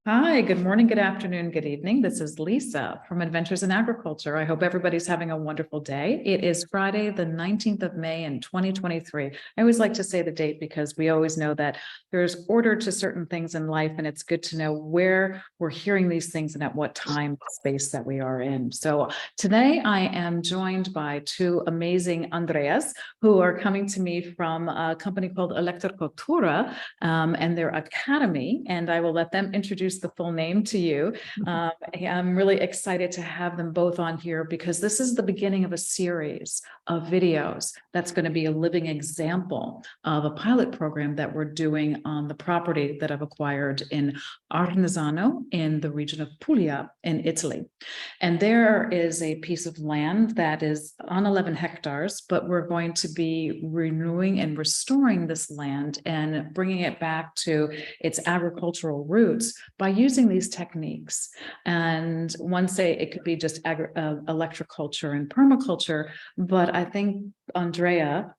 Hi, good morning, good afternoon, good evening. This is Lisa from Adventures in Agriculture. I hope everybody's having a wonderful day. It is Friday, the 19th of May in 2023. I always like to say the date because we always know that there's order to certain things in life, and it's good to know where we're hearing these things and at what time space that we are in. So today I am joined by two amazing Andreas who are coming to me from a company called ElectroPermaculture and their academy, and I will let them introduce the full name to you. I'm really excited to have them both on here because this is the beginning of a series of videos that's going to be a living example of a pilot program that we're doing on the property that I've acquired in Arnesano in the region of Puglia in Italy. And there is a piece of land that is on 11 hectares, but we're going to be renewing and restoring this land and bringing it back to its agricultural roots by using these techniques. And one say it could be just electroculture and permaculture, but I think Andrea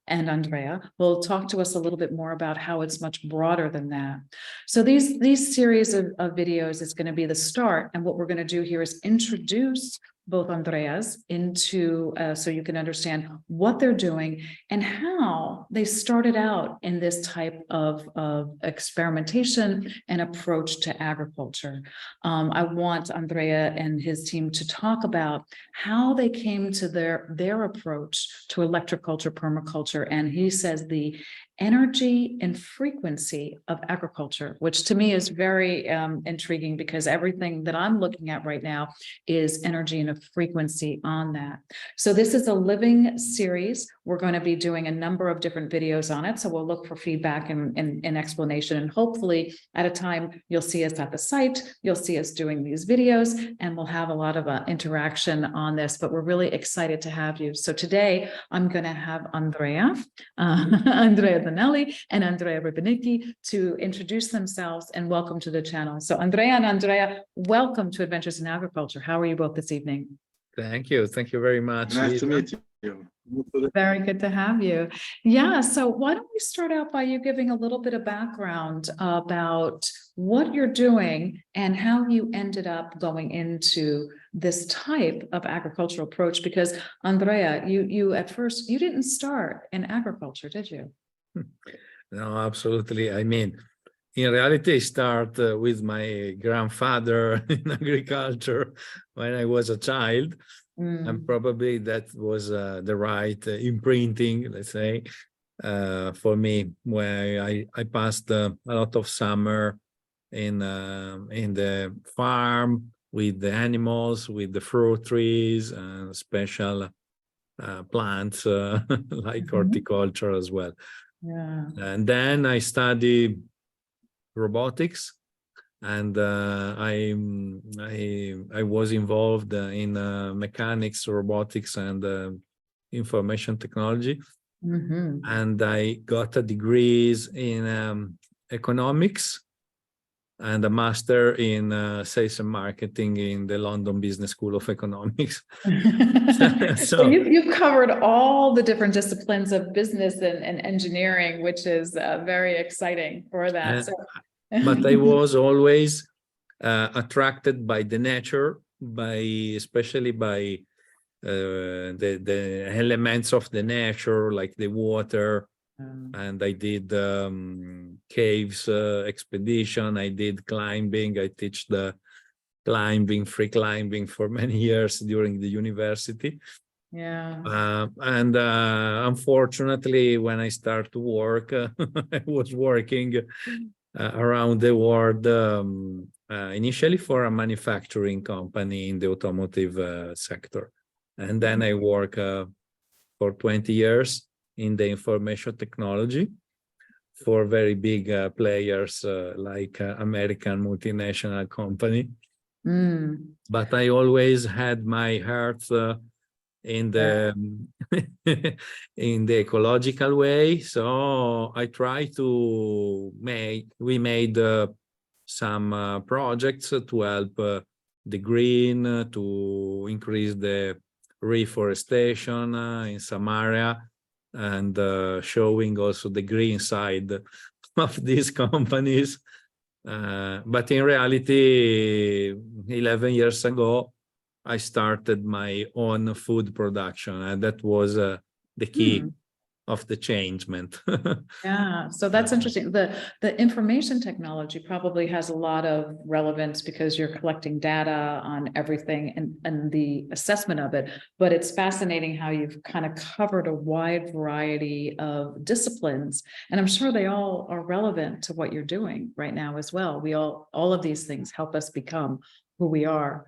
will talk to us a little bit more about how it's much broader than that. So these series of videos is going to be the start. And what we're going to do here is introduce both Andreas into so you can understand what they're doing and how they started out in this type of experimentation and approach to agriculture. I want Andrea and his team to talk about how they came to their approach to electroculture, permaculture, and he says the energy and frequency of agriculture, which to me is very intriguing because everything that I'm looking at right now is energy and a frequency on that. So this is a living series. We're going to be doing a number of different videos on it. So we'll look for feedback and explanation. And hopefully at a time, you'll see us at the site, you'll see us doing these videos, and we'll have a lot of interaction on this, but we're really excited to have you. So today I'm going to have Andrea Donnoli and Andrea Ribichini to introduce themselves and welcome to the channel. So Andrea and Andrea, welcome to Adventures in Agriculture. How are you both this evening? Thank you. Thank you very much. Nice to meet you. Very good to have you. Yeah, so why don't we start out by you giving a little bit of background about what you're doing and how you ended up going into this type of agricultural approach? Because Andrea, you at first, you didn't start in agriculture, did you? No, absolutely. I mean, in reality, I start with my grandfather in agriculture when I was a child. And probably that was the right imprinting, let's say, for me, where I passed a lot of summer in the farm with the animals, with the fruit trees, and special plants like horticulture as well. Yeah. And then I studied robotics, and I was involved in mechanics, robotics, and information technology. And I got a degrees in economics and a master in sales and marketing in the London Business School of Economics. So you've covered all the different disciplines of business and engineering, which is very exciting for that. But I was always attracted by the nature, especially by the elements of the nature, like the water. And I did caves expedition. I did climbing. I teach the climbing, free climbing for many years during the university. Yeah. And unfortunately, when I started to work, I was working around the world, initially for a manufacturing company in the automotive sector. And then I worked for 20 years in the information technology for very big players like American multinational company. But I always had my heart in the in the ecological way. So I try to we made some projects to help the green, to increase the reforestation in some area, and showing also the green side of these companies. But in reality, 11 years ago, I started my own food production, and that was the key of the changement. Yeah, so that's interesting. The information technology probably has a lot of relevance because you're collecting data on everything and the assessment of it. But it's fascinating how you've kind of covered a wide variety of disciplines, and I'm sure they all are relevant to what you're doing right now as well. All of these things help us become who we are.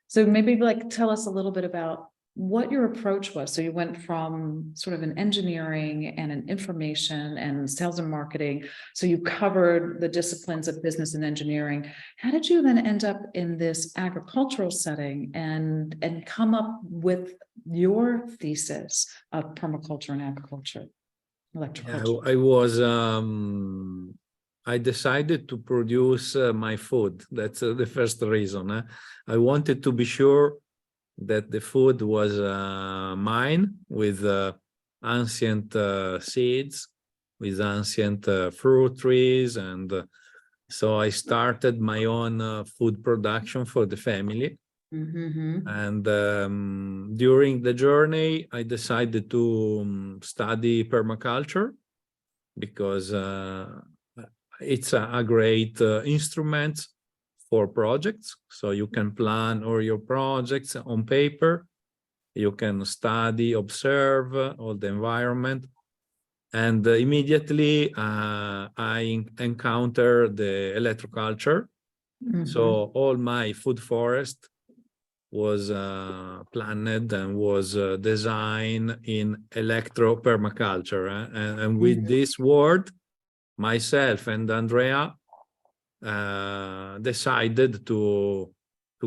So maybe like tell us a little bit about what your approach was. So you went from sort of an engineering and an information and sales and marketing. So you covered the disciplines of business and engineering. How did you then end up in this agricultural setting and come up with your thesis of permaculture and agriculture, electroculture? I decided to produce my food. That's the first reason. I wanted to be sure that the food was mine, with ancient seeds, with ancient fruit trees. And so I started my own food production for the family. And during the journey, I decided to study permaculture, because it's a great instrument for projects. So you can plan all your projects on paper, you can study, observe all the environment. And immediately I encountered the electroculture. So all my food forest was planned and was designed in ElectroPermaculture. And with this word, myself and Andrea decided to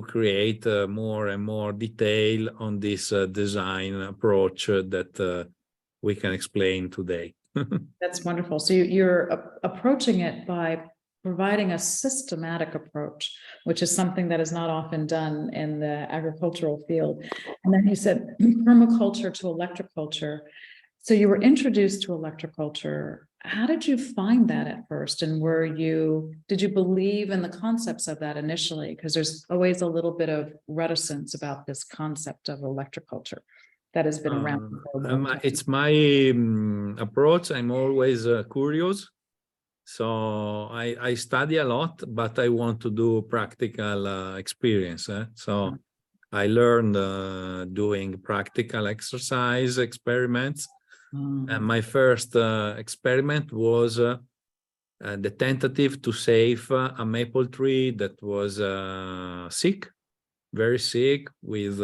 create more and more detail on this design approach that we can explain today. That's wonderful. So you're approaching it by providing a systematic approach, which is something that is not often done in the agricultural field. And then you said permaculture to electroculture. So you were introduced to electroculture. How did you find that at first? And did you believe in the concepts of that initially? Because there's always a little bit of reticence about this concept of electroculture that has been around for a long time. It's my approach. I'm always curious. So I study a lot, but I want to do practical experience. So I learned doing practical exercise experiments. And my first experiment was the tentative to save a maple tree that was sick, very sick, with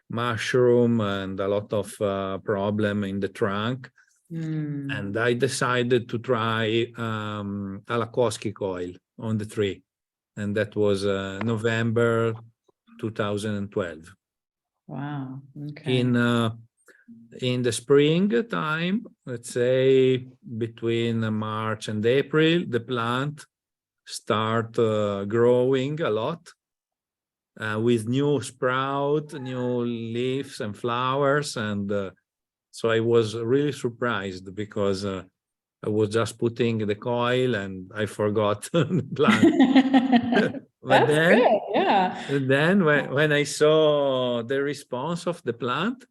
mushroom and a lot of problem in the trunk. And I decided to try Alakoski coil on the tree. And that was November 2012. Wow. Okay. In the spring time, let's say between March and April, the plant start growing a lot with new sprout, new leaves and flowers. And so I was really surprised, because I was just putting the coil and I forgot the plant. But then when I saw the response of the plant,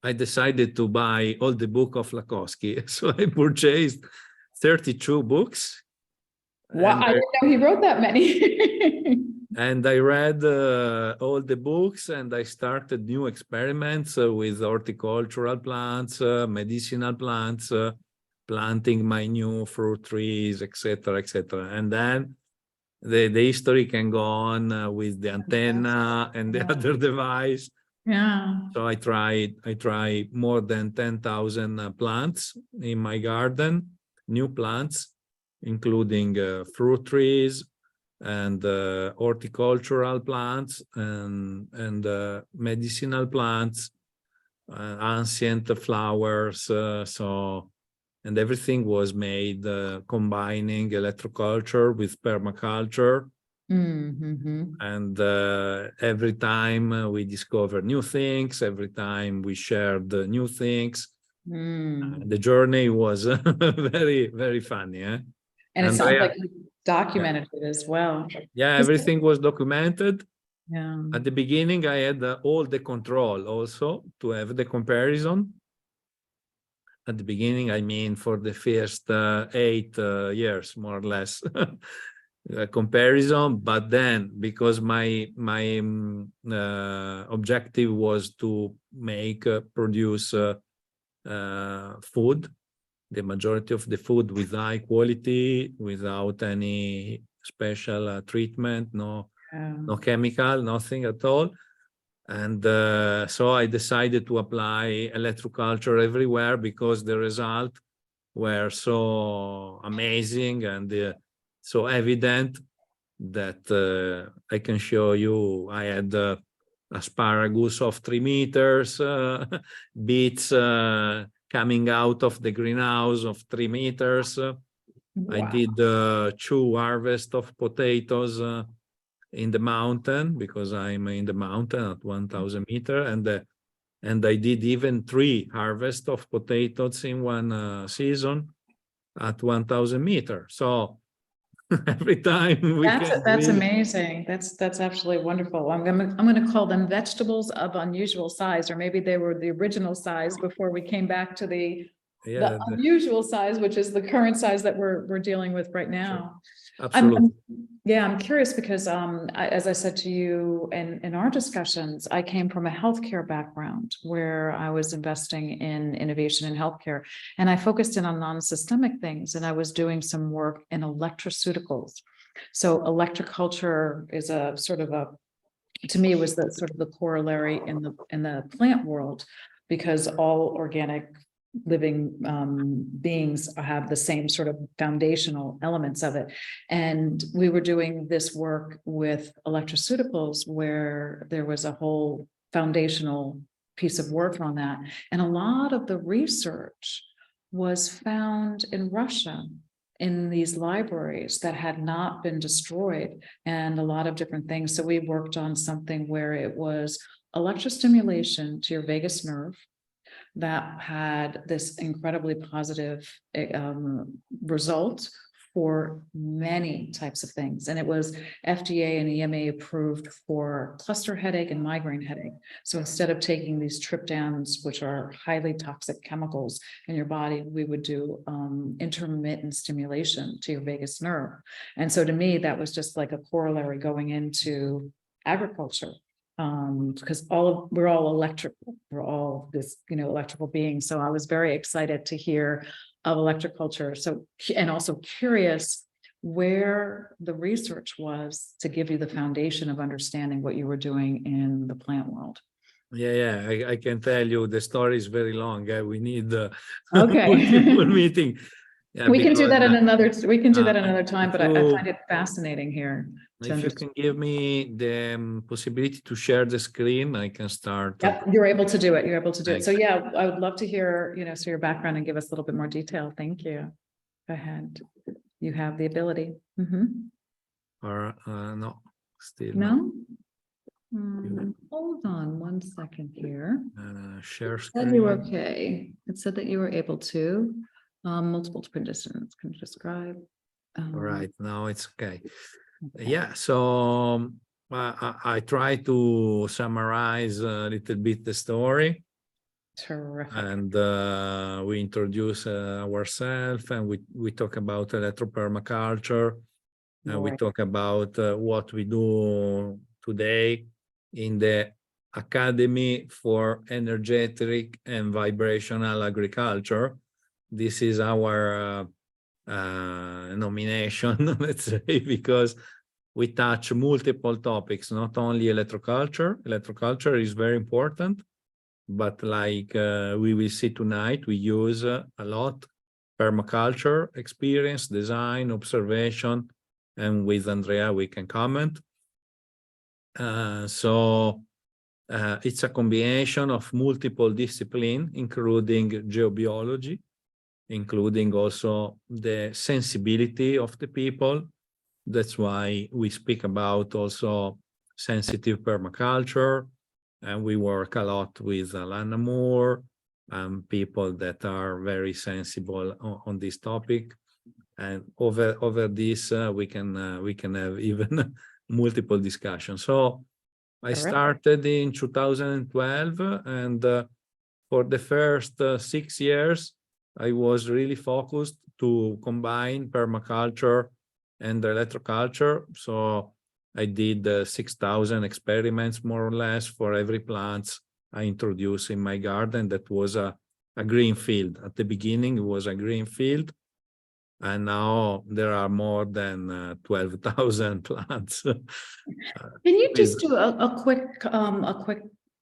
I decided to buy all the book of Lakowski. So I purchased 32 books. Wow, I didn't know he wrote that many. And I read all the books, and I started new experiments with horticultural plants, medicinal plants, planting my new fruit trees, etc., etc. And then the history can go on with the antenna and the other device. Yeah. So I try more than 10,000 plants in my garden, new plants, including fruit trees and horticultural plants and medicinal plants, ancient flowers. And everything was made combining electroculture with permaculture. And every time we discover new things, every time we shared new things. The journey was very, very funny. And it sounds Andrea, like you documented it as well. yeah, everything was documented. Yeah. At the beginning, I had all the control also to have the comparison. At the beginning, I mean, for the first 8 years, more or less, comparison. But then, because my objective was to produce food, the majority of the food with high quality, without any special treatment, no chemical, nothing at all. And so I decided to apply electroculture everywhere because the results were so amazing and so evident that I can show you. I had asparagus of 3 meters, beets coming out of the greenhouse of 3 meters. I did 2 harvests of potatoes in the mountain, because I'm in the mountain at 1,000 meters, and I did even 3 harvests of potatoes in one season at 1,000 meters. So every time we can That's really, amazing. That's absolutely wonderful. I'm gonna call them vegetables of unusual size, or maybe they were the original size before we came back to the yeah, unusual size, which is the current size that we're dealing with right now. absolutely. I'm curious because as I said to you in our discussions, I came from a healthcare background where I was investing in innovation in healthcare, and I focused in on non-systemic things, and I was doing some work in electroceuticals. So electroculture is a sort of to me, was the sort of the corollary in the plant world, because all organic living beings have the same sort of foundational elements of it. And we were doing this work with electroceuticals where there was a whole foundational piece of work on that. And a lot of the research was found in Russia, in these libraries that had not been destroyed, and a lot of different things. So we worked on something where it was electrostimulation to your vagus nerve that had this incredibly positive result for many types of things. And it was FDA and EMA approved for cluster headache and migraine headache. So instead of taking these triptans, which are highly toxic chemicals in your body, we would do intermittent stimulation to your vagus nerve. And so to me, that was just like a corollary going into agriculture. Because we're all electrical, we're all this, electrical beings. So I was very excited to hear of electroculture. So, and also curious where the research was to give you the foundation of understanding what you were doing in the plant world. Yeah, I can tell you the story is very long. We need Okay. multiple meeting. Yeah, we can do that because, another time, but I find it fascinating here. If you can give me the possibility to share the screen, I can start. Yep, you're able to do it. You're able to do it. Thanks. So yeah, I would love to hear, so your background and give us a little bit more detail. Thank you. Go ahead. You have the ability. Or no, still no. Hold on 1 second here. Share Said you were okay. It said that you were able to. Multiple conditions can describe. All right, now it's okay. Yeah, so I try to summarize a little bit the story. Terrific. And we introduce ourselves, and we talk about electropermaculture, and we talk about what we do today in the Academy for Energetic and Vibrational Agriculture. This is our nomination, let's say, because we touch multiple topics, not only electroculture. Electroculture is very important, but like we will see tonight, we use a lot permaculture experience, design, observation, and with Andrea we can comment. So it's a combination of multiple disciplines, including geobiology, including also the sensibility of the people. That's why we speak about also sensitive permaculture, and we work a lot with Alana Moore and people that are very sensible on this topic. And over this, we can have even multiple discussions. So I started in 2012, and for the first 6 years, I was really focused to combine permaculture and electroculture. So I did 6,000 experiments, more or less, for every plant I introduced in my garden. That was a green field. At the beginning, it was a green field. And now there are more than 12,000 plants. Can you just do a quick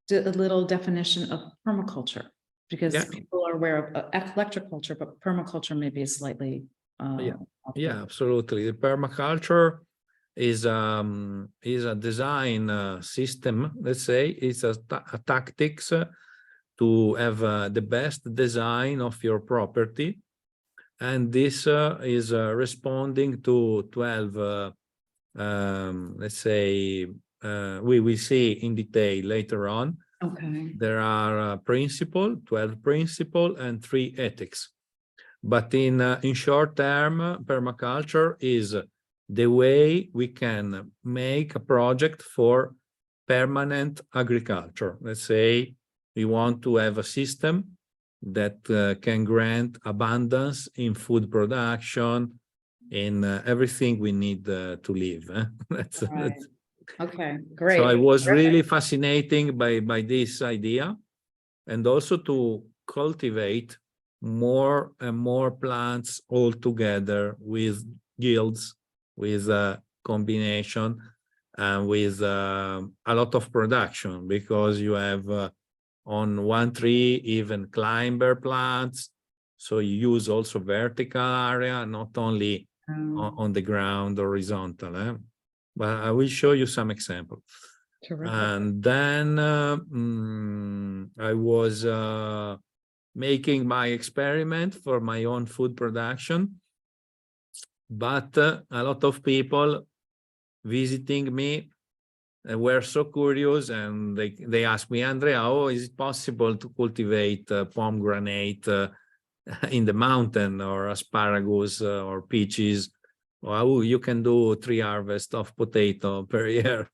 little definition of permaculture? Because people are aware of electroculture, but permaculture maybe is slightly. Yeah, absolutely. The permaculture is a design system. Let's say it's a tactics to have the best design of your property. And this is responding to 12, let's say, we will see in detail later on. Okay. There are 12 principles, and 3 ethics. But in short term, permaculture is the way we can make a project for permanent agriculture. Let's say we want to have a system that can grant abundance in food production, in everything we need to live. That's okay, great. So I was really fascinated by this idea, and also to cultivate more and more plants all together with guilds, with combination, and with a lot of production, because you have on one tree even climber plants. So you use also vertical area, not only on the ground, horizontal. But I will show you some examples. Terrific. And then I was making my experiment for my own food production. But a lot of people visiting me were so curious, and they asked me, Andrea, oh, is it possible to cultivate pomegranate in the mountain, or asparagus or peaches? Well, you can do 3 harvests of potato per year.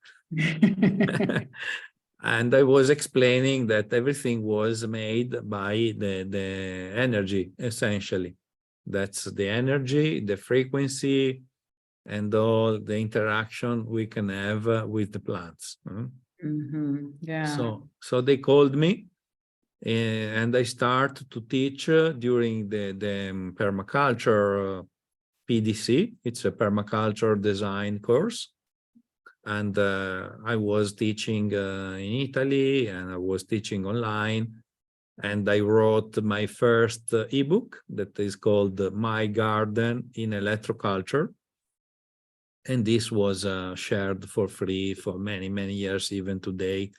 And I was explaining that everything was made by the energy, essentially. That's the energy, the frequency, and all the interaction we can have with the plants. Yeah. So they called me, and I start to teach during the permaculture PDC. It's a permaculture design course. And I was teaching in Italy, and I was teaching online. And I wrote my first ebook that is called My Garden in Electroculture. And this was shared for free for many, many years. Even today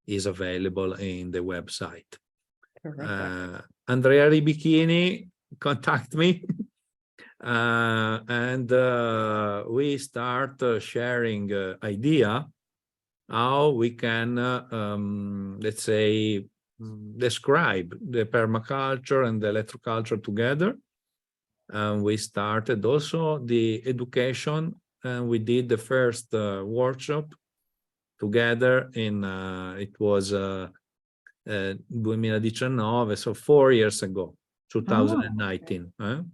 is available in the website. Andrea Ribichini contact me. And we start sharing idea how we can, let's say, describe the permaculture and the electroculture together. And we started also the education, and we did the first workshop together in, it was 2019, so 4 years ago, 2019. Okay.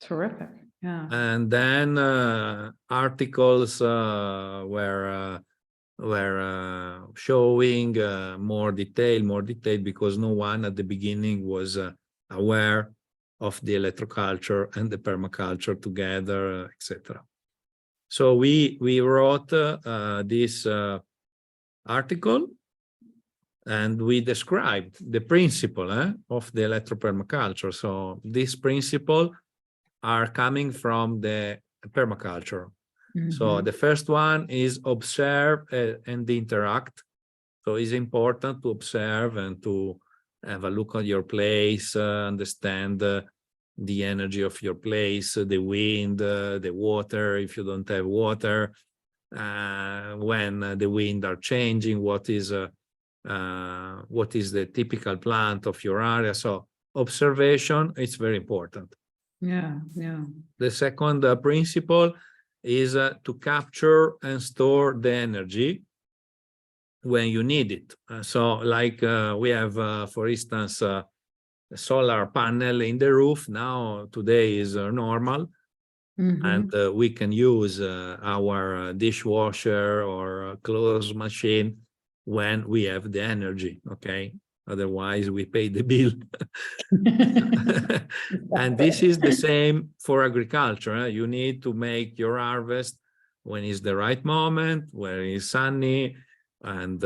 Terrific. Yeah. And then articles were showing more detail, because no one at the beginning was aware of the electroculture and the permaculture together, etc. So we wrote this article, and we described the principle of the electropermaculture. So this principle are coming from the permaculture. So the first one is observe and interact. So it's important to observe and to have a look at your place, understand the energy of your place, the wind, the water, if you don't have water, when the wind are changing, what is the typical plant of your area. So observation, it's very important. Yeah, yeah. The second principle is to capture and store the energy when you need it. So like we have, for instance, a solar panel in the roof. Now, today is normal. And we can use our dishwasher or clothes machine when we have the energy, okay? Otherwise, we pay the bill. And this is the same for agriculture. You need to make your harvest when it's the right moment, where it's sunny, and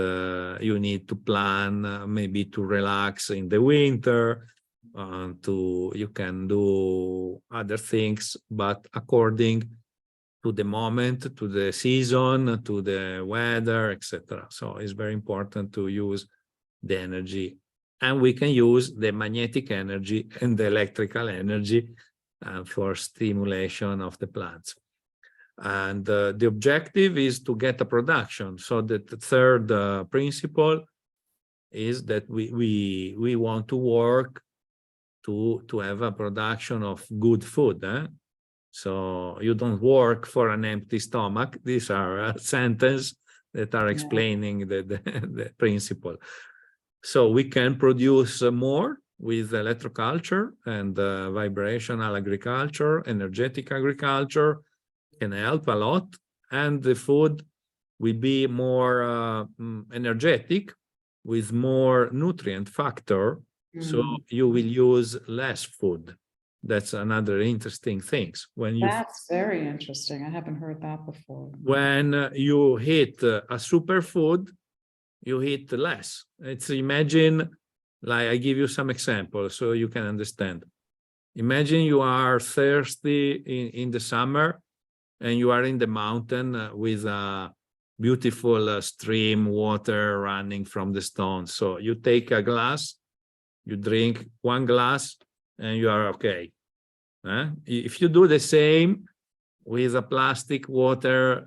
you need to plan maybe to relax in the winter. You can do other things, but according to the moment, to the season, to the weather, etc. So it's very important to use the energy, and we can use the magnetic energy and the electrical energy for stimulation of the plants. And the objective is to get a production. So the third principle is that we want to work to have a production of good food. So you don't work for an empty stomach. These are sentences that are explaining the principle. So we can produce more with electroculture, and vibrational agriculture, energetic agriculture can help a lot. And the food will be more energetic with more nutrient factor. So you will use less food. That's another interesting thing. That's very interesting. I haven't heard that before. When you eat a superfood, you eat less. Imagine, like, I give you some examples so you can understand. Imagine you are thirsty in the summer, and you are in the mountain with a beautiful stream water running from the stones. So you take a glass, you drink one glass, and you are okay. If you do the same with a plastic water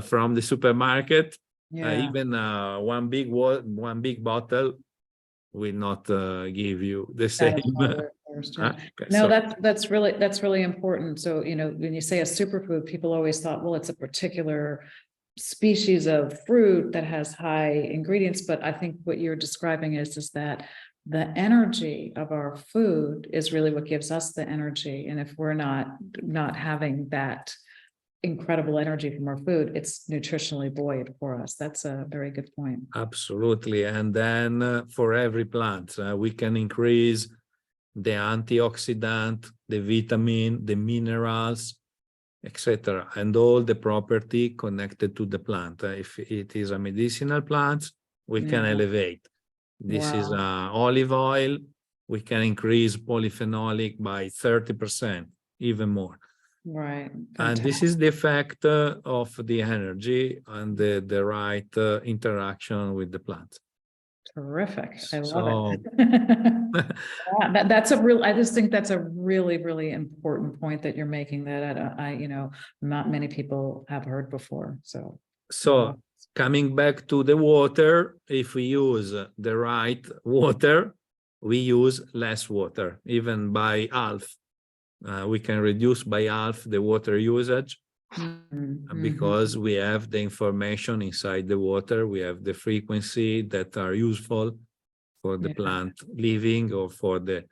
from the supermarket, even one big bottle will not give you the same. No, that's really important. So, when you say a superfood, people always thought, well, it's a particular species of fruit that has high ingredients. But I think what you're describing is that the energy of our food is really what gives us the energy. And if we're not having that incredible energy from our food, it's nutritionally void for us. That's a very good point. Absolutely. And then for every plant, we can increase the antioxidant, the vitamin, the minerals, etc., and all the property connected to the plant. If it is a medicinal plant, we can elevate. This is olive oil. We can increase polyphenolic by 30%, even more. Right. And this is the effect of the energy and the right interaction with the plant. Terrific. I love it. I just think that's a really, really important point that you're making, that not many people have heard before. So coming back to the water, if we use the right water, we use less water, even by half. We can reduce by half the water usage because we have the information inside the water. We have the frequency that are useful for the plant living, or for the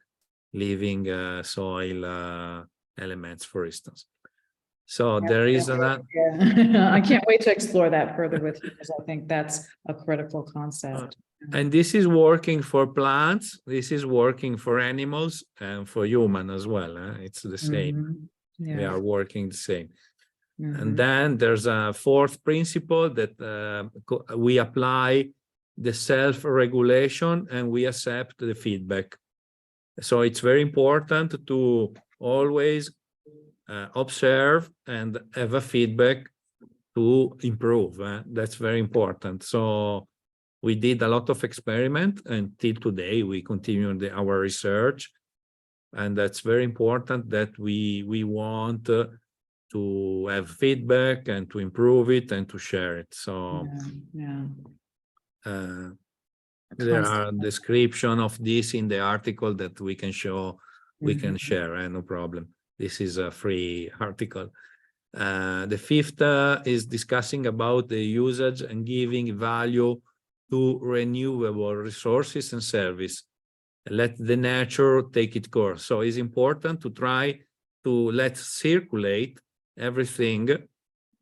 living soil elements, for instance. So there is another. I can't wait to explore that further with you, because I think that's a critical concept. And this is working for plants, this is working for animals, and for human as well. It's the same. They are working the same. And then there's a fourth principle that we apply the self-regulation, and we accept the feedback. So it's very important to always observe and have a feedback to improve. That's very important. So we did a lot of experiment, until today we continue our research, and that's very important, that we want to have feedback and to improve it and to share it. So there are description of this in the article that we can show we can share, no problem. This is a free article. The fifth is discussing about the usage and giving value to renewable resources and service. Let the nature take its course. So it's important to try to let circulate everything.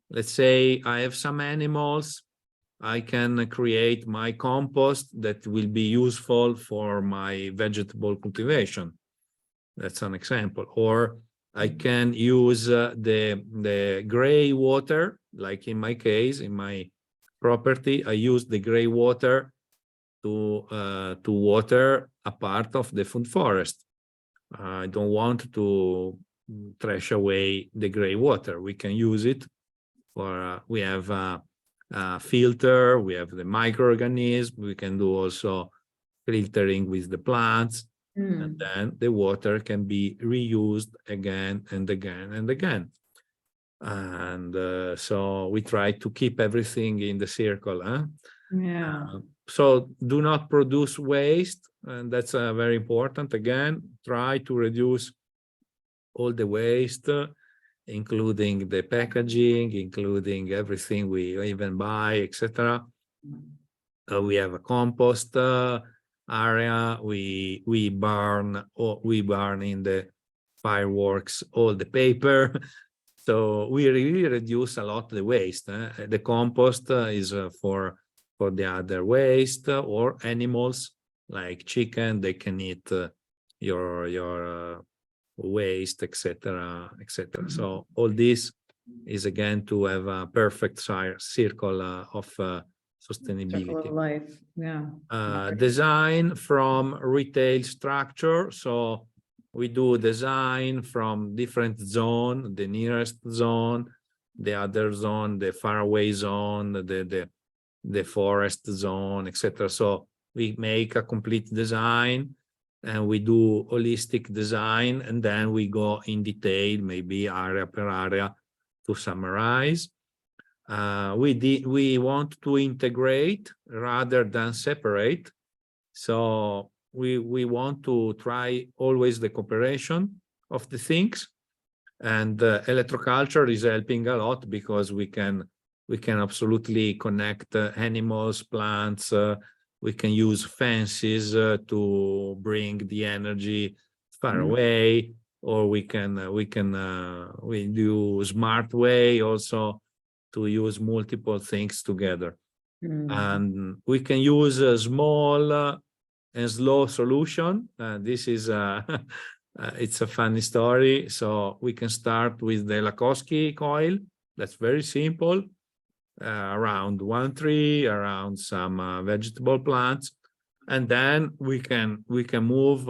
Let's say I have some animals, I can create my compost that will be useful for my vegetable cultivation. That's an example. Or I can use the gray water, like in my case, in my property, I use the gray water to water a part of the food forest. I don't want to trash away the gray water. We can use it for, we have a filter, we have the microorganisms, we can do also filtering with the plants, and then the water can be reused again and again and again. And so we try to keep everything in the circle. Yeah. So do not produce waste, and that's very important. Again, try to reduce all the waste, including the packaging, including everything we even buy, etc. We have a compost area. We burn in the fireworks all the paper. So we really reduce a lot the waste. The compost is for the other waste, or animals like chicken, they can eat your waste, etc., etc. So all this is again to have a perfect circle of sustainability. Circle of life. Yeah. Design from retail structure. So we do design from different zone, the nearest zone, the other zone, the faraway zone, the forest zone, etc. So we make a complete design, and we do holistic design, and then we go in detail, maybe area per area, to summarize. We want to integrate rather than separate. So we want to try always the cooperation of the things, and electroculture is helping a lot, because we can absolutely connect animals, plants. We can use fences to bring the energy far away, or we do smart way also to use multiple things together. And we can use a small and slow solution. This is it's a funny story. So we can start with the Lakowski coil. That's very simple. Around one tree, around some vegetable plants, and then we can move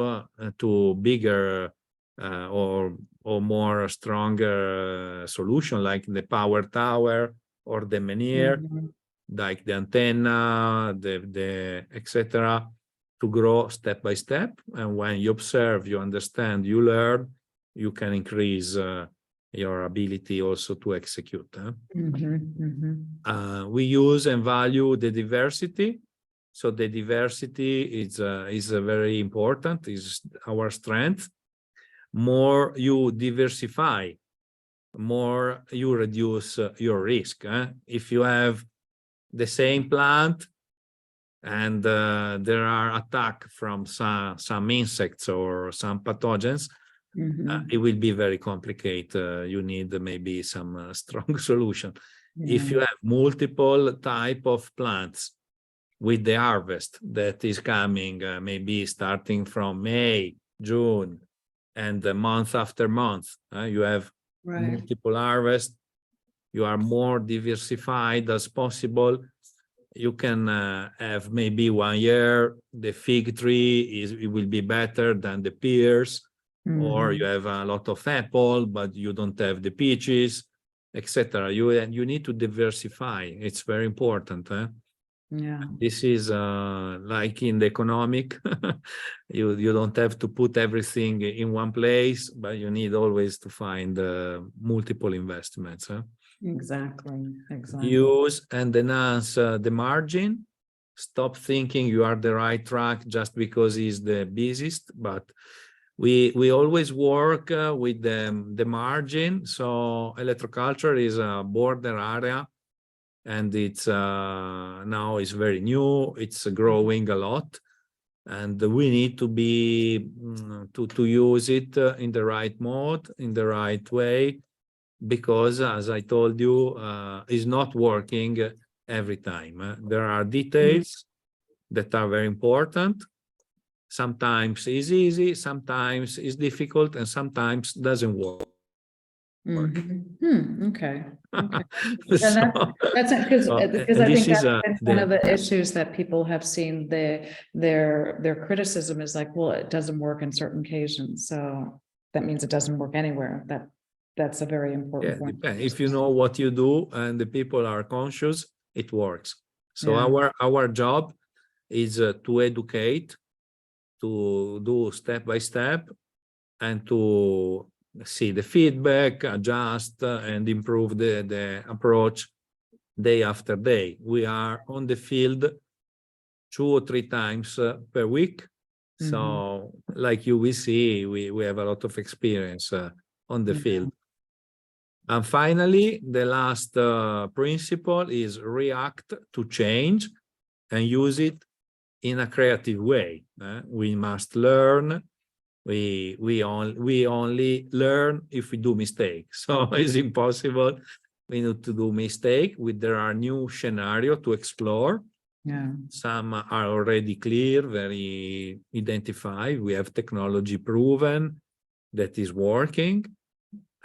to bigger or more stronger solution, like the power tower or the menhir, like the antenna, the etc., to grow step by step. And when you observe, you understand, you learn, you can increase your ability also to execute. We use and value the diversity. So the diversity is very important, is our strength. More you diversify, more you reduce your risk. If you have the same plant and there are attacks from some insects or some pathogens, it will be very complicated. You need maybe some strong solution. If you have multiple type of plants with the harvest that is coming, maybe starting from May, June, and month after month, you have multiple harvest. You are more diversified as possible. You can have maybe 1 year the fig tree it will be better than the pears, or you have a lot of apple but you don't have the peaches, etc. You need to diversify. It's very important. Yeah. This is like in the economic. you don't have to put everything in one place, but you need always to find multiple investments. Exactly. Use and enhance the margin. Stop thinking you are the right track just because it's the busiest, but We always work with the margin. So electroculture is a border area, and it's now is very new. It's growing a lot, and we need to be to use it in the right mode, in the right way, because as I told you, it's not working every time. There are details that are very important. Sometimes it's easy, sometimes it's difficult, and sometimes doesn't work. Okay. Okay. So, That's because and I this think is that's been one of the issues that people have seen. Their criticism is like, well, it doesn't work in certain occasions, so that means it doesn't work anywhere. That's a very important point. if you know what you do and the people are conscious, it works. So Yeah. our job is to educate, to do step by step, and to see the feedback, adjust, and improve the approach day after day. We are on the field 2 or 3 times per week. So like you will see, we have a lot of experience on the field. And finally, the last principle is react to change and use it in a creative way. We must learn. We only learn if we do mistakes. So it's impossible. We need to do mistake. There are new scenario to explore. Yeah. Some are already clear, very identified. We have technology proven that is working,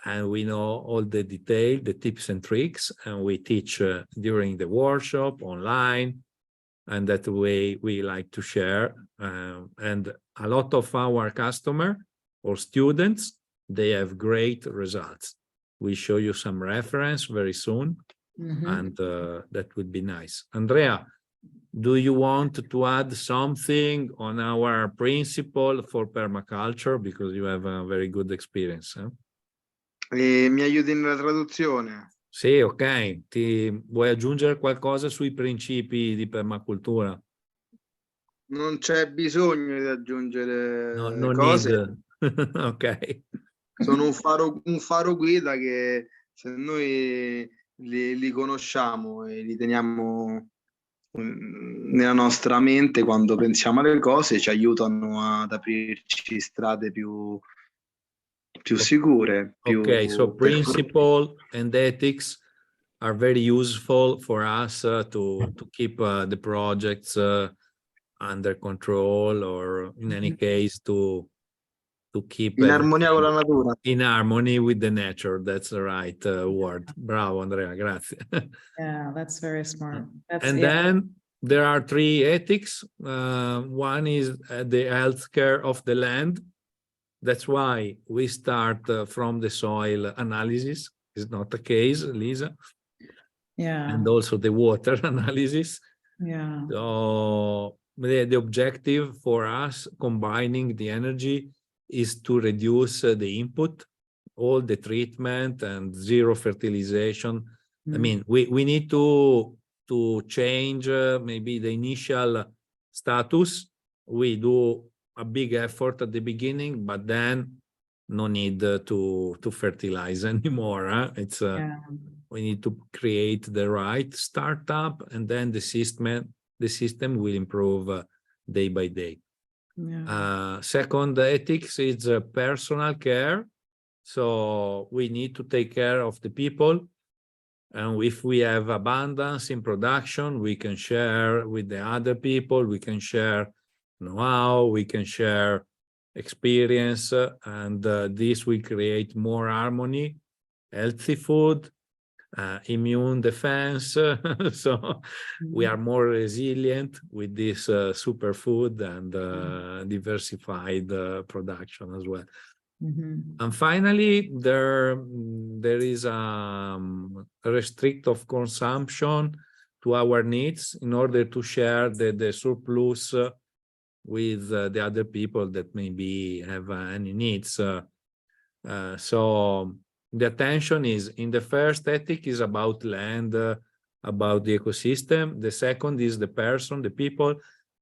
and we know all the detail, the tips and tricks, and we teach during the workshop online, and that way we like to share. And a lot of our customer or students, they have great results. We show you some reference very soon, and that would be nice. Andrea, do you want to add something on our principle for permaculture? Because you have a very good experience. Mi aiuti nella traduzione? Sì, ok. Vuoi aggiungere qualcosa sui principi di permacultura? Non c'è bisogno di aggiungere No cose. need. Ok. Sono un faro guida che se noi li conosciamo e li teniamo nella nostra mente quando pensiamo alle cose, ci aiutano ad aprirci strade più sicure. Okay, so principle and ethics are very useful for us to keep the projects under control, or in any case to keep in armonia con la natura. In harmony with the nature. That's the right word. Bravo, Andrea. Grazie. Yeah, that's very smart. Then there are 3 ethics. One is the healthcare of the land. That's why we start from the soil analysis. It's not the case, Lisa. Yeah. And also the water analysis. Yeah. So the objective for us combining the energy is to reduce the input, all the treatment and zero fertilization. I mean, we need to change maybe the initial status. We do a big effort at the beginning, but then no need to fertilize anymore. It's we need to create the right startup, and then the system will improve day by day. Second ethics is personal care. So we need to take care of the people, and if we have abundance in production, we can share with the other people. We can share know-how, we can share experience, and this will create more harmony, healthy food, immune defense. So we are more resilient with this superfood and diversified production as well. And finally, there is a restrict of consumption to our needs in order to share the surplus with the other people that maybe have any needs. So the attention is in the first ethic is about land, about the ecosystem. The second is the person, the people.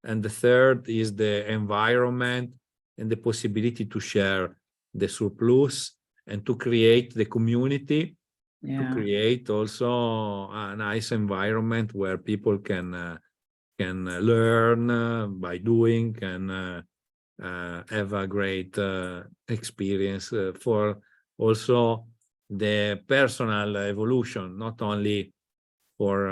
And the third is the environment and the possibility to share the surplus and to create the community, to create also a nice environment where people can learn by doing and have a great experience for also the personal evolution, not only for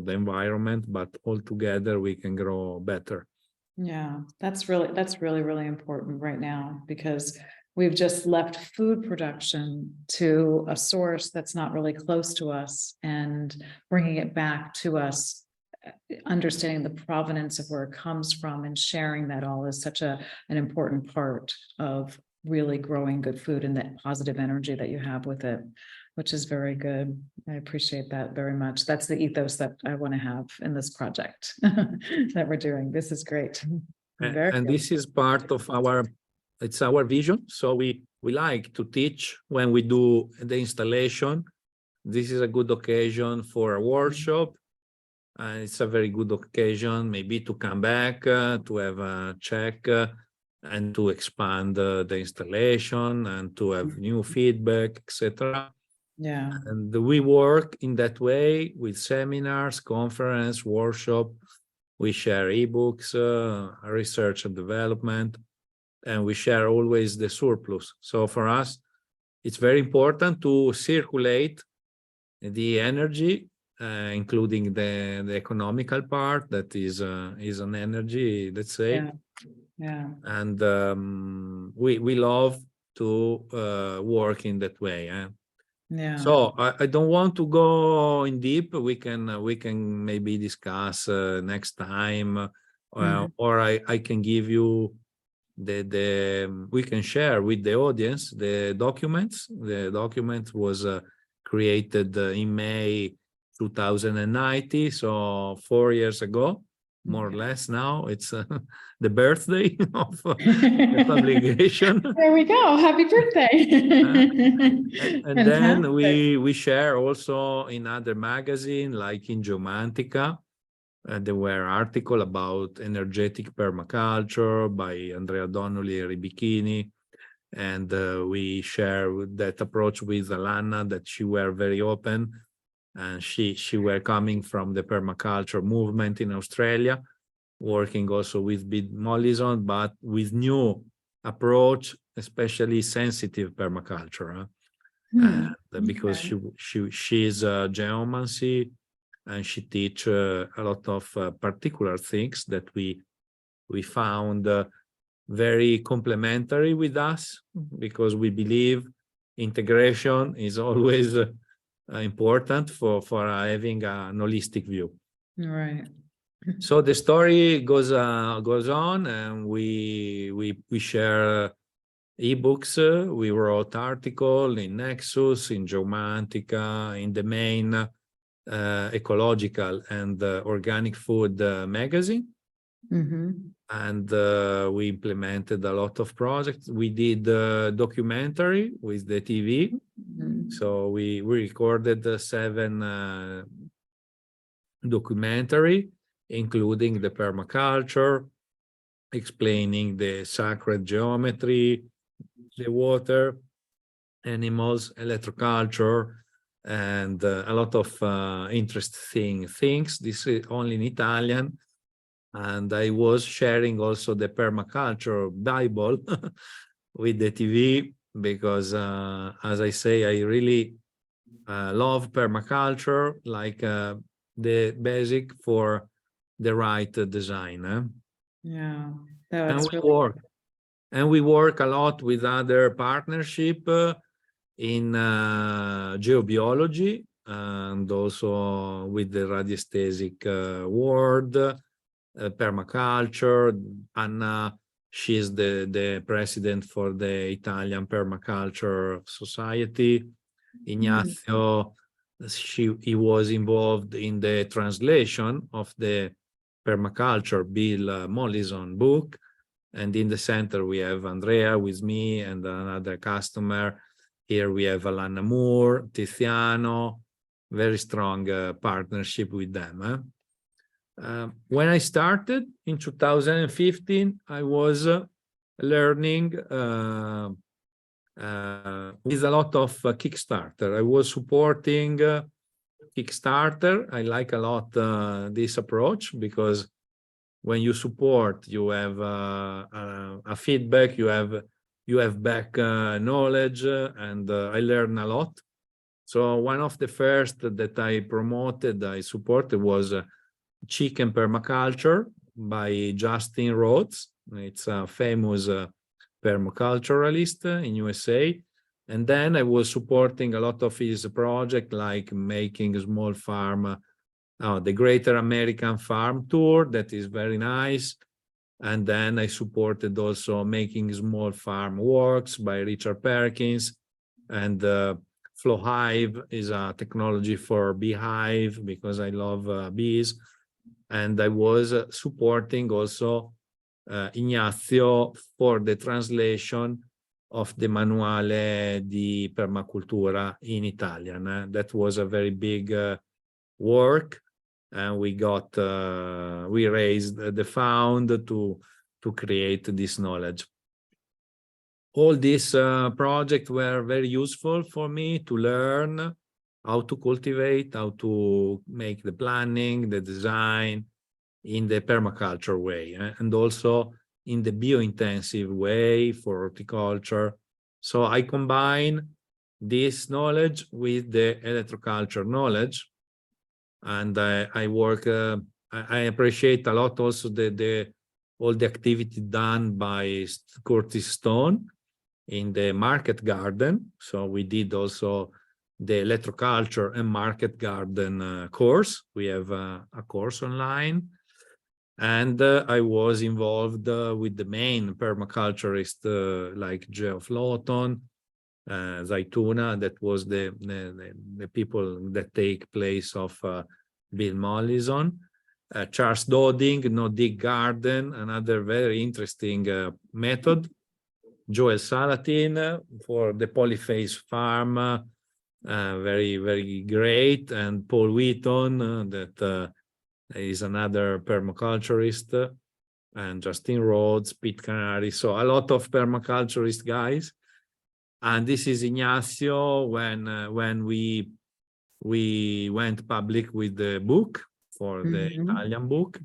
the environment, but altogether we can grow better. Yeah, that's really, really important right now, because we've just left food production to a source that's not really close to us, and bringing it back to us, understanding the provenance of where it comes from and sharing that all is such an important part of really growing good food and that positive energy that you have with it, which is very good. I appreciate that very much. That's the ethos that I want to have in this project that we're doing. This is great. And this is part of it's our vision. So we like to teach when we do the installation. This is a good occasion for a workshop. And it's a very good occasion maybe to come back, to have a check and to expand the installation and to have new feedback, etc. Yeah. And we work in that way with seminars, conference, workshop. We share ebooks, research and development, and we share always the surplus. So for us, it's very important to circulate the energy, including the economical part that is an energy, let's say. Yeah. And we love to work in that way. Yeah. So I don't want to go in deep. We can maybe discuss next time, or I can give you we can share with the audience the documents. The document was created in May 2090, so 4 years ago, more or less. Now it's the birthday of the publication. There we go. Happy birthday. And then we share also in other magazines, like in Geomantica. There were articles about energetic permaculture by Andrea Donnoli and Ribichini. And we share that approach with Alana, that she were very open. And she were coming from the permaculture movement in Australia, working also with Bid Mollison, but with new approach, especially sensitive permaculture. Because she's a geomancy, and she teach a lot of particular things that we found very complementary with us, because we believe integration is always important for having an holistic view. Right. So the story goes on, and we share ebooks. We wrote articles in Nexus, in Geomantica, in the main ecological and organic food magazine. And we implemented a lot of projects. We did documentary with the TV. So we recorded 7 documentary, including the permaculture, explaining the sacred geometry, the water, animals, electroculture, and a lot of interesting things. This is only in Italian. And I was sharing also the permaculture Bible with the TV, because, as I say, I really love permaculture, like the basic for the right design. Yeah. And we work a lot with other partnership in geobiology, and also with the radiesthetic world. Permaculture. Anna, she's the president for the Italian Permaculture Society. Ignazio, he was involved in the translation of the Permaculture Bill Mollison book. And in the center, we have Andrea with me and another customer. Here we have Alana Moore, Tiziano, very strong partnership with them. When I started in 2015, I was learning with a lot of Kickstarter. I was supporting Kickstarter. I like a lot this approach, because when you support, you have a feedback, you have back knowledge, and I learn a lot. So one of the first that I promoted, I supported, was Chicken Permaculture by Justin Rhoads. It's a famous permaculturalist in USA. And then I was supporting a lot of his project, like making a small farm, the Greater American Farm Tour, that is very nice. And then I supported also making small farm works by Richard Perkins. And Flow Hive is a technology for beehive, because I love bees. And I was supporting also Ignazio for the translation of the Manuale di Permacultura in Italian. That was a very big work, and we raised the fund to create this knowledge. All these projects were very useful for me to learn how to cultivate, how to make the planning, the design in the permaculture way, and also in the bio-intensive way for horticulture. So I combine this knowledge with the electroculture knowledge, and I work. I appreciate a lot also all the activity done by Curtis Stone in the market garden. So we did also the electroculture and market garden course. We have a course online. And I was involved with the main permaculturist like Geoff Lawton, Zaituna, that was the people that take place of Bill Mollison, Charles Doding, No Dig Garden, another very interesting method, Joel Salatin for the Polyphase Farm, very, very great, and Paul Wheaton, that is another permaculturist, and Justin Rhoads, Pete Canary. So a lot of permaculturist guys. And this is Ignazio when we went public with the book, for the Italian book,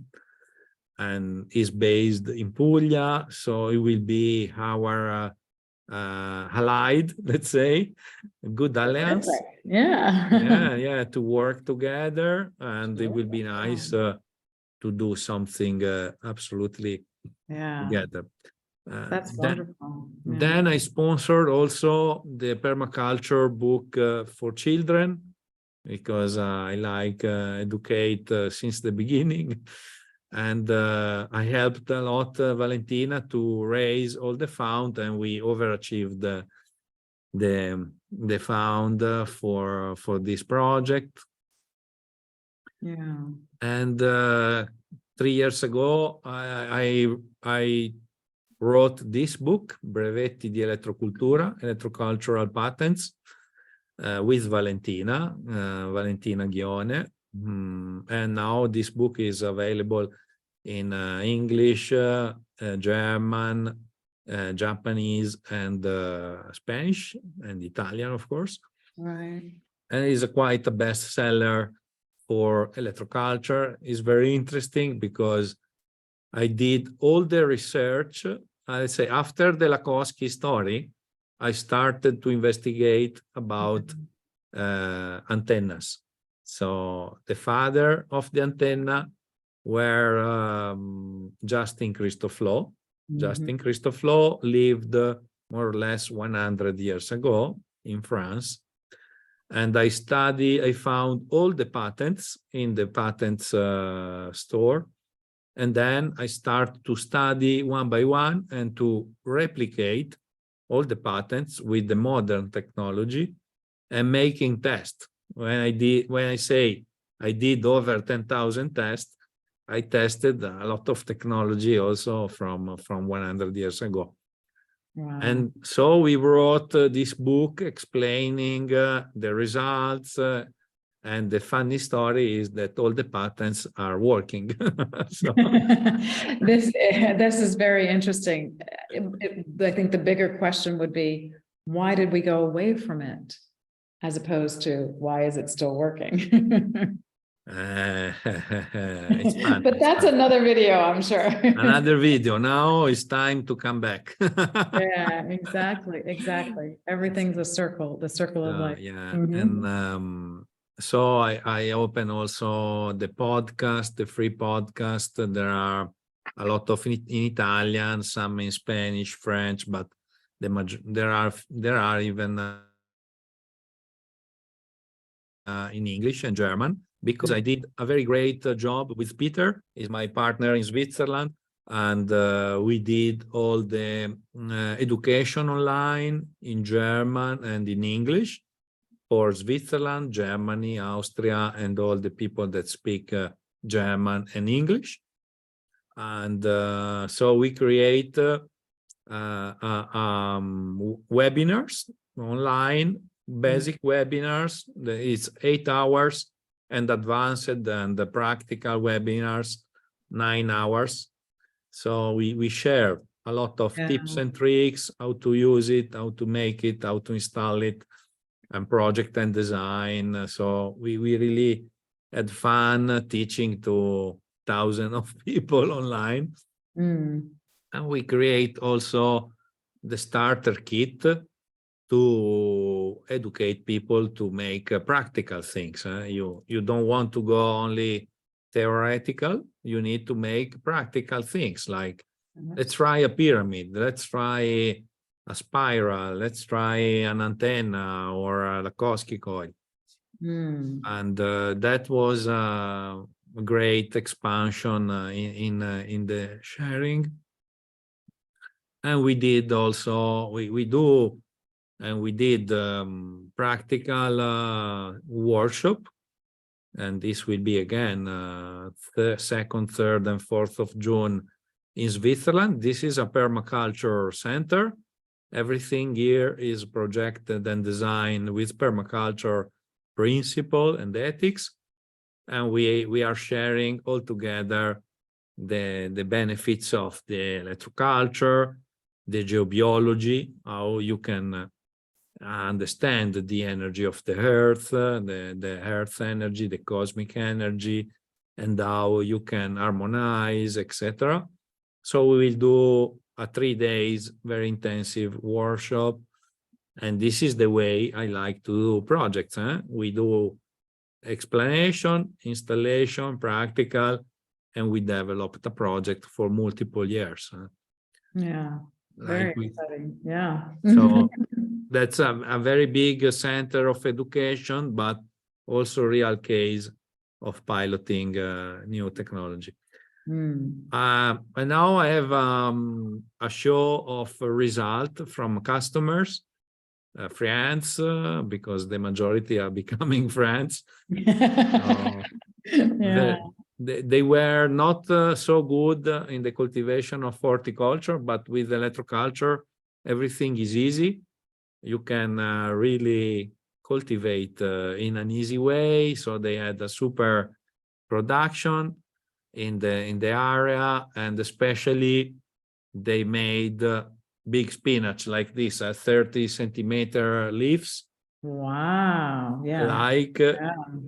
and is based in Puglia. So it will be our allied, let's say, a good alliance. Yeah, to work together, and it will be nice to do something absolutely together. That's wonderful. Then I sponsored also the permaculture book for children, because I like educate since the beginning. And I helped a lot Valentina to raise all the fund, and we overachieved the fund for this project. And 3 years ago, I wrote this book, Brevetti di Elettrocultura, Electrocultural Patents, with Valentina Ghione. And now this book is available in English, German, Japanese, and Spanish, and Italian, of course. Right. And it's quite a bestseller for electroculture. It's very interesting because I did all the research. I say after the Lakowski story, I started to investigate about antennas. So the father of the antenna were Justin Christoflo. Justin Christoflo lived more or less 100 years ago in France. And I found all the patents in the patents store. And then I start to study one by one and to replicate all the patents with the modern technology and making tests. When I say I did over 10,000 tests, I tested a lot of technology also from 100 years ago. Wow. And so we wrote this book explaining the results And the funny story is that all the patents are working. So, This is very interesting. I think the bigger question would be, why did we go away from it? As opposed to, why is it still working? it's fun. But that's another video, I'm sure. Another video. Now it's time to come back. Yeah, exactly. Everything's a circle, the circle of life. Yeah. Mhm. And so I open also the podcast, the free podcast. There are a lot of in Italian, some in Spanish, French, but there are even in English and German, because I did a very great job with Peter, is my partner in Switzerland, and we did all the education online in German and in English for Switzerland, Germany, Austria, and all the people that speak German and English. And so we create webinars online, basic webinars. It's 8 hours, and advanced and the practical webinars 9 hours. So we share a lot of tips and tricks, how to use it, how to make it, how to install it, and project and design. So we really had fun teaching to thousands of people online. And we create also the starter kit to educate people to make practical things. You don't want to go only theoretical. You need to make practical things, like let's try a pyramid, let's try a spiral, let's try an antenna or a Lakowski coil. And that was a great expansion in the sharing. And we did also, we did practical workshop. And this will be again, 2nd, 3rd, and 4th of June in Switzerland. This is a permaculture center. Everything here is projected and designed with permaculture principle and ethics. And we are sharing all together the benefits of the electroculture, the geobiology, how you can understand the energy of the earth, the earth energy, the cosmic energy, and how you can harmonize, etc. So we will do a 3 days very intensive workshop, and this is the way I like to do projects. We do explanation, installation, practical, and we developed a project for multiple years. Yeah, very exciting. Yeah. So that's a very big center of education, but also real case of piloting new technology. And now I have a show of result from customers, friends, because the majority are becoming friends. They were not so good in the cultivation of horticulture, but with electroculture, everything is easy. You can really cultivate in an easy way. So they had a super production in the area, and especially they made big spinach like this, 30-centimeter leaves. Wow. Yeah. Like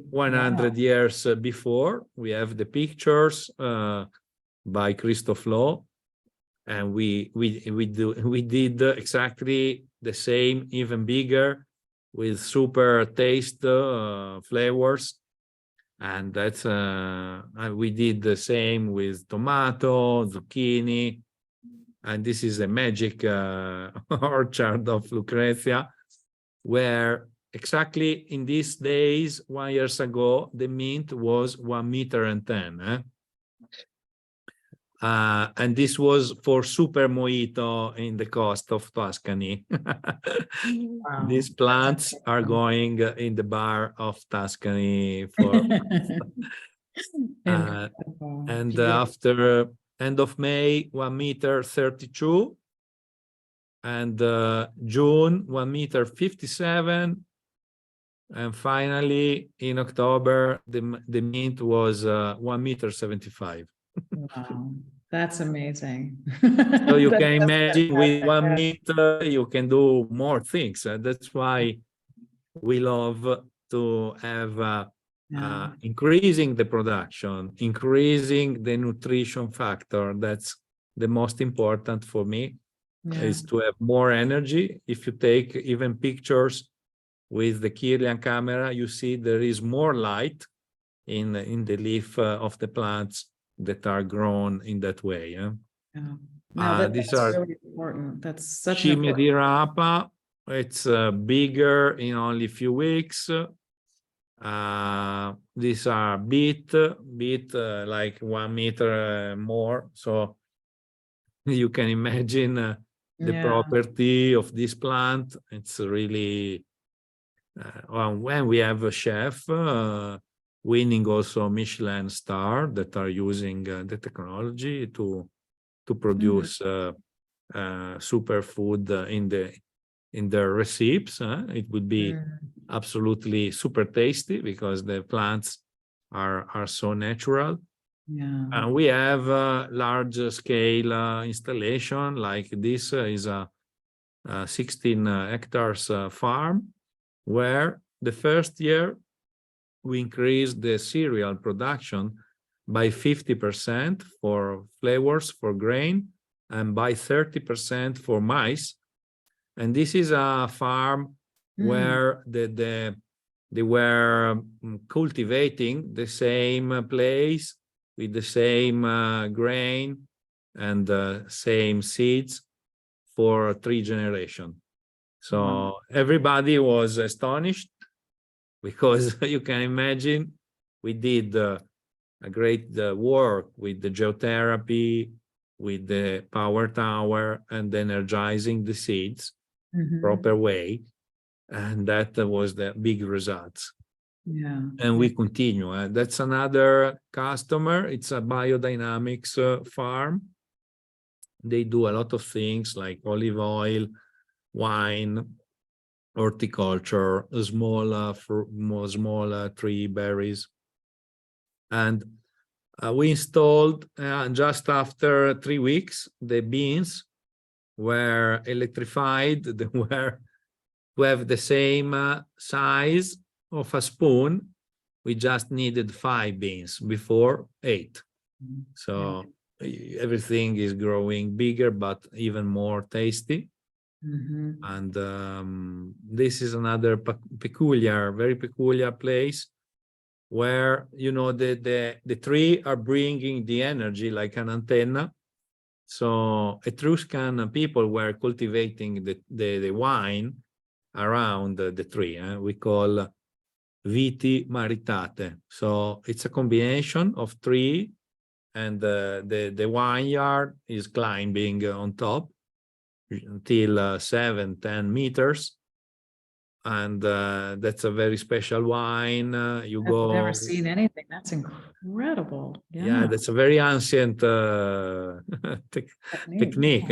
100 years before. We have the pictures by Christoph Loh, and we did exactly the same, even bigger, with super taste flavors. And that's we did the same with tomato, zucchini, and this is a magic orchard of Lucrezia, where exactly in these days, 1 year ago, the mint was 1.10 meters. And this was for super mojito in the coast of Tuscany. These plants are going in the bar of Tuscany for and after end of May, 1.32 meters, and June 1.57 meters, And finally, in October, the mint was 1.75 meters. Wow, that's amazing. So you That's can imagine with fantastic. 1 meter, you can do more things. That's why we love to have Yeah, increasing the production, increasing the nutrition factor. That's the most important for me, yeah, is to have more energy. If you take even pictures with the Kirlian camera, you see there is more light in the leaf of the plants that are grown in that way. yeah. No, These that's are really important. That's such an Scimmie important. di rapa. It's bigger in only a few weeks. These are beet like 1 meter more. So you can imagine the Yeah, property of this plant. It's really, well, when we have a chef winning also Michelin star that are using the technology to produce superfood in their recipes. It would be mm, absolutely super tasty because the plants are so natural. yeah. And we have a large scale installation like this is a 16 hectares farm, where the first year we increased the cereal production by 50% for flavors, for grain, and by 30% for maize. And this is a farm where they were cultivating the same place with the same grain and the same seeds for 3 generations. So Wow. everybody was astonished because you can imagine we did a great work with the geotherapy, with the power tower, and energizing the seeds Mhm. proper way. And that was the big results. Yeah. And we continue. That's another customer. It's a biodynamics farm. They do a lot of things like olive oil, wine, horticulture, small tree berries. And we installed just after 3 weeks, the beans were electrified. They were to have the same size of a spoon. We just needed 5 beans before 8. So everything is growing bigger, but even more tasty. Mhm. And this is another very peculiar place where, you know, the tree are bringing the energy like an antenna. So Etruscan people were cultivating the wine around the tree. We call viti maritate. So it's a combination of tree, and the vineyard is climbing on top until 7-10 meters. And that's a very special wine. You I've go, never seen anything. That's incredible. yeah, Yeah. that's a very ancient technique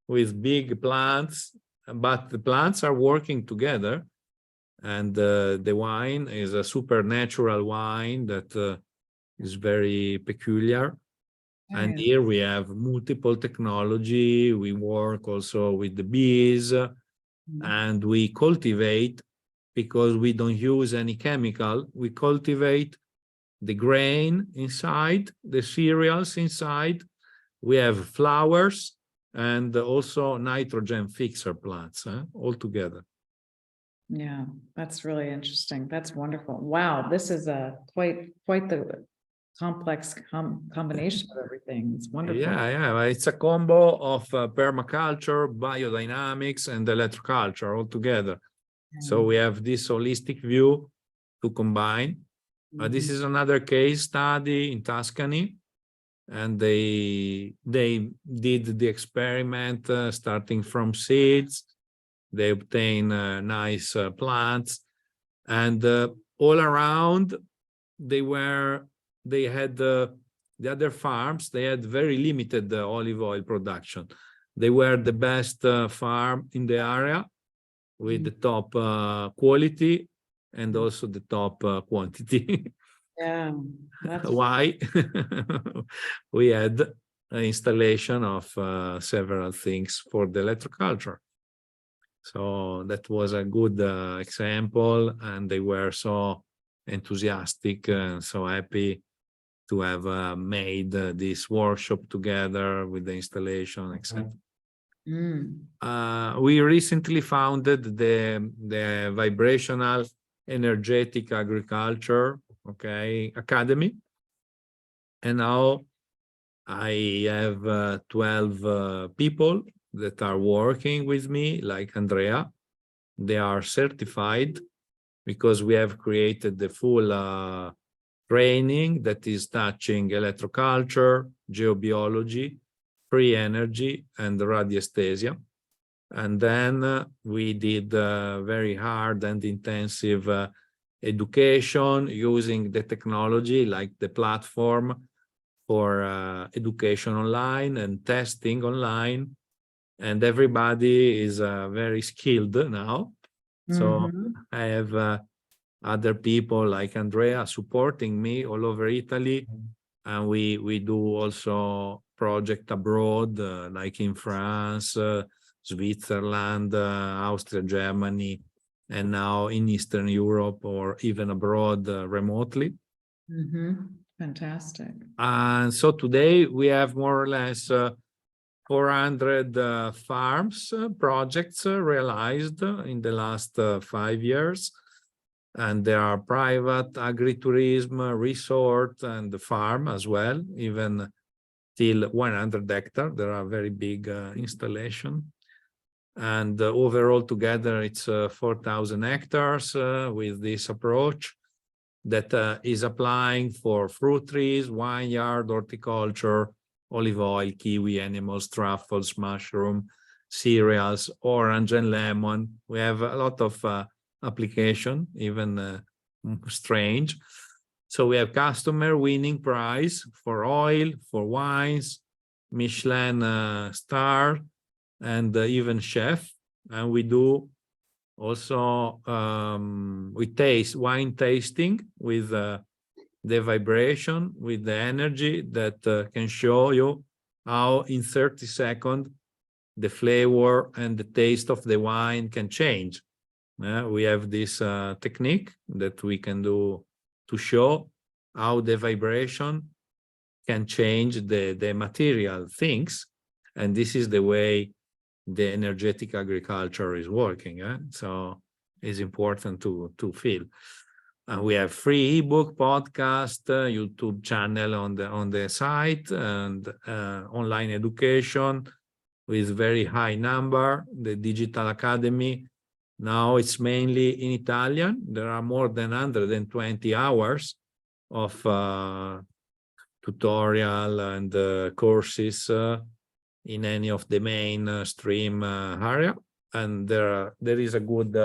with big plants, but the plants are working together. And the wine is a supernatural wine that is very peculiar. And Very here we have multiple technology. We work also with the bees, and we cultivate, because we don't use any chemical. We cultivate the grain inside, the cereals inside. We have flowers and also nitrogen fixer plants all together. Yeah, that's really interesting. That's wonderful. Wow, this is a quite the complex combination of everything. It's wonderful. Yeah, it's a combo of permaculture, biodynamics, and electroculture all together. So we have this holistic view to combine. This is another case study in Tuscany, and they did the experiment starting from seeds. They obtain nice plants, and all around they had the other farms. They had very limited olive oil production. They were the best farm in the area with the top quality, and also the top quantity. Yeah. That's Why? We had an installation of several things for the electroculture. So that was a good example, and they were so enthusiastic and so happy to have made this workshop together with the installation, etc. We recently founded the Vibrational Energetic Agriculture, Academy, and now I have 12 people that are working with me, like Andrea. They are certified because we have created the full training that is touching electroculture, geobiology, free energy, and radiesthesia. And then we did very hard and intensive education using the technology, like the platform for education online and testing online. And everybody is very skilled now. So I have other people like Andrea supporting me all over Italy. And we do also project abroad, like in France, Switzerland, Austria, Germany, and now in Eastern Europe or even abroad remotely. Fantastic. And so today we have more or less 400 farms projects realized in the last 5 years. And there are private agritourism, resort, and farm as well, even till 100 hectares. There are very big installation. And overall together, it's 4,000 hectares with this approach that is applying for fruit trees, vineyard, horticulture, olive oil, kiwi, animals, truffles, mushroom, cereals, orange and lemon. We have a lot of application, even strange. So we have customer winning prize for oil, for wines, Michelin star, and even chef. And we do also we taste wine tasting with the vibration, with the energy that can show you how in 30 seconds the flavor and the taste of the wine can change. We have this technique that we can do to show how the vibration can change the material things. And this is the way the energetic agriculture is working. So it's important to feel. We have free ebook, podcast, YouTube channel on the site, and online education with very high number. The Digital Academy, now it's mainly in Italian. There are more than 120 hours of tutorial and courses in any of the mainstream area. And there is a good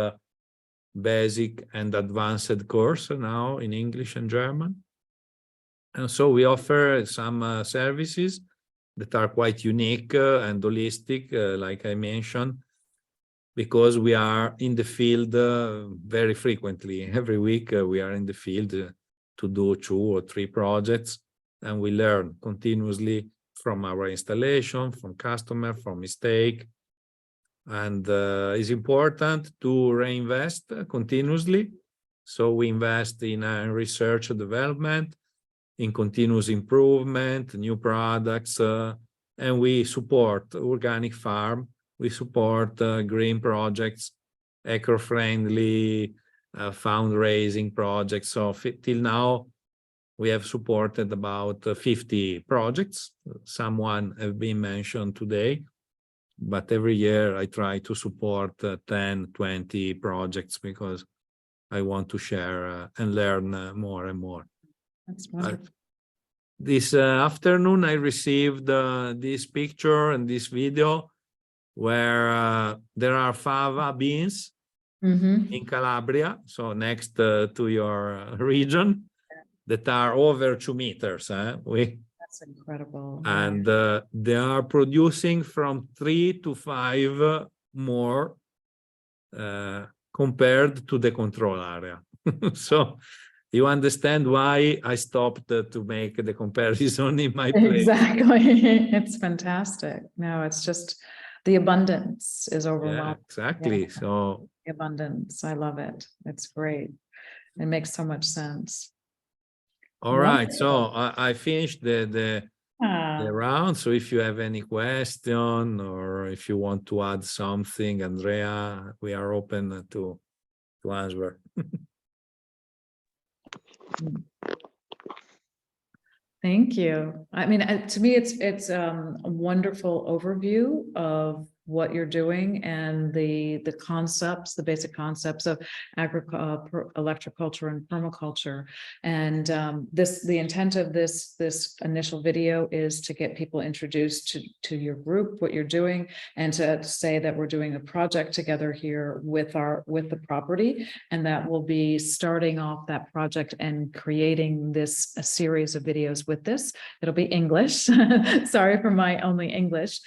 basic and advanced course now in English and German. And so we offer some services that are quite unique and holistic, like I mentioned, because we are in the field very frequently. Every week we are in the field to do 2 or 3 projects, and we learn continuously from our installation, from customer, from mistake. And it's important to reinvest continuously. So we invest in research and development, in continuous improvement, new products, and we support organic farm. We support green projects, eco-friendly fundraising projects. So till now, we have supported about 50 projects. Some have been mentioned today. But every year I try to support 10, 20 projects because I want to share and learn more and more. That's wonderful. This afternoon, I received this picture and this video where there are fava beans in Calabria, so next to your region, that are over 2 meters. That's incredible. And they are producing from 3 to 5 more compared to the control area. So you understand why I stopped to make the comparison in my place. Exactly. It's fantastic. No, it's just the abundance is Yeah, overwhelming. exactly. Yeah. So The abundance. I love it. It's great. It makes so much sense. all right, Wonderful. so I finished the Ah, round. So if you have any question or if you want to add something, Andrea, we are open to answer. thank you. I mean, to me, it's a wonderful overview of what you're doing and the concepts, the basic concepts of electroculture and permaculture. And the intent of this initial video is to get people introduced to your group, what you're doing, and to say that we're doing a project together here with the property, and that we'll be starting off that project and creating a series of videos with this. It'll be English. Sorry for my only English.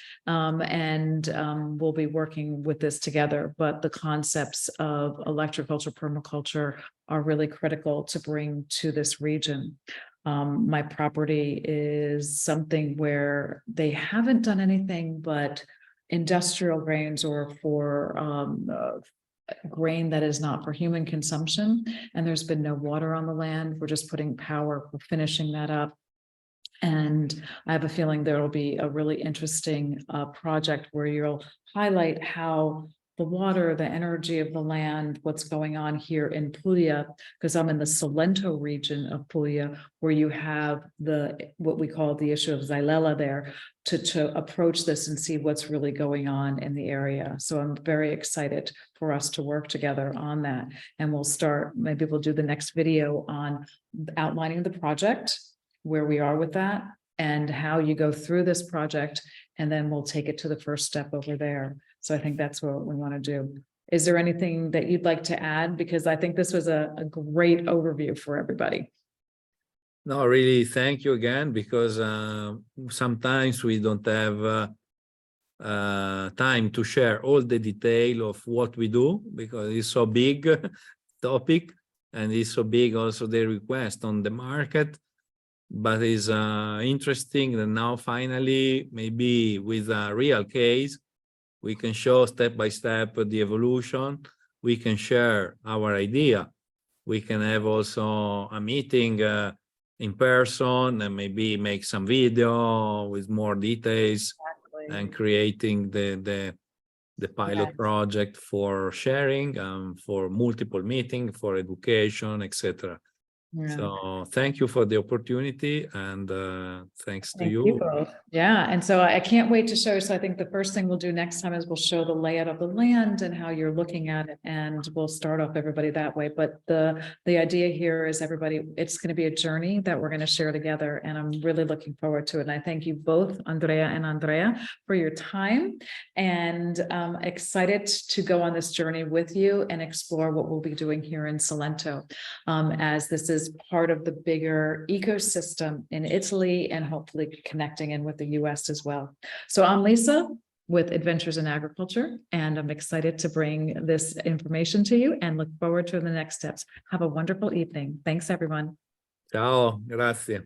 We'll be working with this together, but the concepts of electroculture, permaculture are really critical to bring to this region. My property is something where they haven't done anything but industrial grains or for grain that is not for human consumption. And there's been no water on the land. We're just putting power, we're finishing that up. And I have a feeling there will be a really interesting project where you'll highlight how the water, the energy of the land, what's going on here in Puglia, because I'm in the Salento region of Puglia, where you have what we call the issue of Xylella there, to approach this and see what's really going on in the area. So I'm very excited for us to work together on that. And maybe we'll do the next video on outlining the project, where we are with that, and how you go through this project, and then we'll take it to the first step over there. So I think that's what we want to do. Is there anything that you'd like to add? Because I think this was a great overview for everybody. No, really, thank you again, because sometimes we don't have time to share all the detail of what we do, because it's so big topic, and it's so big also the request on the market. But it's interesting that now finally, maybe with a real case, we can show step by step the evolution. We can share our idea. We can have also a meeting in person and maybe make some video with more details. Exactly. And creating the pilot project for sharing, for multiple meetings, for education, etc. Yeah. So thank you for the opportunity, and thanks to you. Both. Yeah, and so I can't wait to show. So I think the first thing we'll do next time is we'll show the layout of the land and how you're looking at it, and we'll start off everybody that way. But the idea here is it's going to be a journey that we're going to share together, and I'm really looking forward to it. And I thank you both, Andrea and Andrea, for your time, and excited to go on this journey with you and explore what we'll be doing here in Salento, as this is part of the bigger ecosystem in Italy, and hopefully connecting in with the US as well. So I'm Lisa with Adventures in Agriculture, and I'm excited to bring this information to you and look forward to the next steps. Have a wonderful evening. Thanks, everyone. Ciao, grazie.